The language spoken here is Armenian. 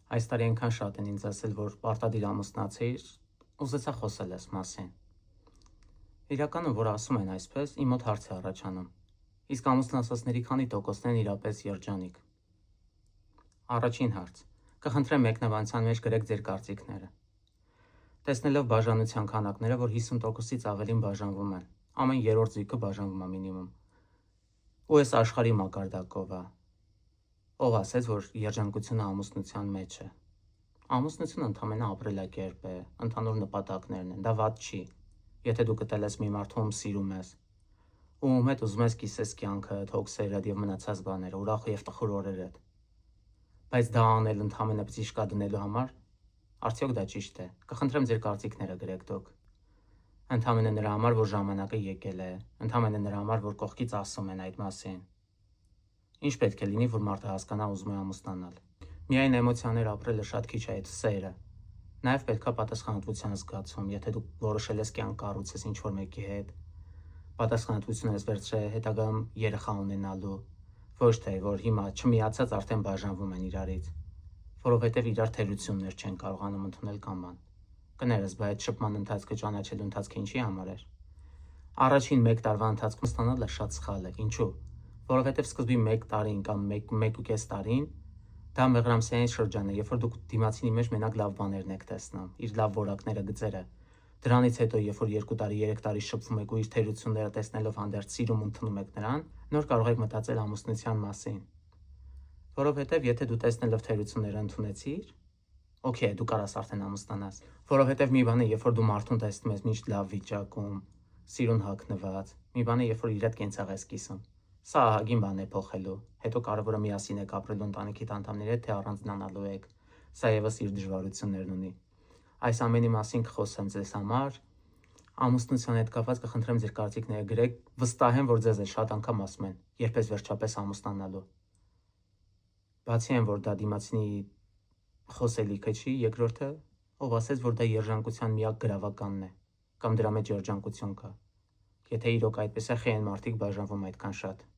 Այս տարի այնքան շատ են ինձ ասել, որ պարտադիր ամուսնացիր, ուզեցա խոսել այս մասին։ Իրականում, որ ասում են այսպես, իմ մոտ հարց է առաջանում. իսկ ամուսնացածների քանի տոկոսն են իրապես երջանիկ։ Առաջին հարց. կխնդրեմ մեկնաբանության մեջ գրեք ձեր կարծիքները։ Տեսնելով բաժանության քանակները, որ 50%-ից ավելին բաժանվում են, ամեն երրորդ զույգը բաժանվում է մինիմում։ Ու այս աշխարհի մակարդակով է։ Ով ասեց, որ երջանկությունը ամուսնության մեջ է։ Ամուսնությունը ընդհանրապես ապրելակերպ է, ընդհանուր նպատակներն են, դա վատ չի։ Եթե դու գտել ես մի մարդու, ում սիրում ես, ում հետ ուզում ես կիսես կյանքդ, հոգսերդ եւ մնացած բաները, ուրախ եւ տխուր օրերդ։ Բայց դա անել ընդհանրապես բժիշկա դնելու համար, արդյոք դա ճիշտ է։ Կխնդրեմ ձեր կարծիքները գրեք դուք։ Ընդհանրապես նրա համար, որ ժամանակը եկել է, ընդհանրապես նրա համար, որ կողքից ասում են այդ մասին։ Ինչ պետք է լինի, որ մարդը հասկանա ուզում է ամուսնանալ։ Միայն էմոցիաներ ապրելը շատ քիչ է, այդ սերը։ Նաև պետքա պատասխանատվության զգացում, եթե դու որոշել ես կյանք կառուցես ինչ-որ մեկի հետ, պատասխանատվություն ես վերցրել հետագայում երեխա ունենալու, ոչ թե որ հիմա չմիացած արդեն բաժանվում են իրարից, որովհետև իրար թերություններ չեն կարողանում ընդունել կամ բան։ Կներես, բայց այդ շփման ընթացքը ճանաչելու ընթացքը ինչի համար էր։ Առաջին 1 տարվա ընթացքում ստանալը շատ սխալ է։ Ինչու՞։ Որովհետև սկզբի 1 տարին կամ 1.5 տարին դա մեղրամսային շրջան է, երբ որ դուք դիմացինի մեջ մենակ լավ բաներն եք տեսնում, իր լավ որակները, գծերը։ Դրանից հետո, երբ որ 2 տարի, 3 տարի շփվում եք ու իր թերությունները տեսնելով հանդերձ սիրում ընդունում եք նրան, նոր կարող եք մտածել ամուսնության մասին։ Որովհետև եթե դու տեսնելով թերությունները ընդունեցիր, օքեյ, դու կարաս արդեն ամուսնանաս։ Որովհետև մի բան է, երբ որ դու մարդուն տեսնում ես միշտ լավ վիճակում, սիրուն հագնված, մի բան է, երբ որ իր հետ կենցաղ ես կիսում։ Սա ահագին բան է փոխելու։ Հետո կարևորը միասին եք ապրելու ընտանիքի անդամների հետ, թե առանձնանալու եք։ Սա եւս իր դժվարություններն ունի։ Այս ամենի մասին կխոսեմ ձեզ համար։ Ամուսնության հետ կապված կխնդրեմ ձեր կարծիքները գրեք։ Վստահ եմ, որ ձեզ էլ շատ անգամ ասում են, երբ ես վերջապես ամուսնանալու։ Բացի այն, որ դա դիմացինի խոսելիքը չի, երկրորդը, ով ասեց, որ դա երջանկության միակ գրավականն է, կամ դրա մեջ երջանկություն կա։ Եթե իրոք այդպես է, խի են մարդիկ բաժանվում այդքան շատ։